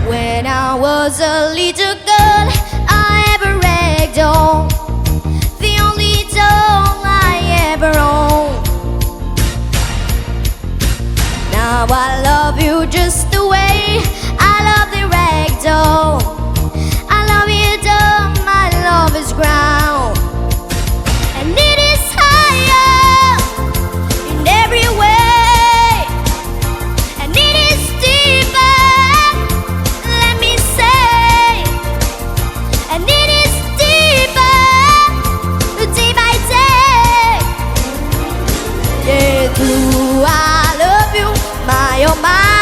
When I was a little girl, I have a rag doll, the only doll I ever owned. Now I love you just the way I love the rag doll. I love you, doll, my love is ground, and it is higher in every way, and it is deeper, let me say, and it is deeper, day by day. Yeah, do I love you, my oh my.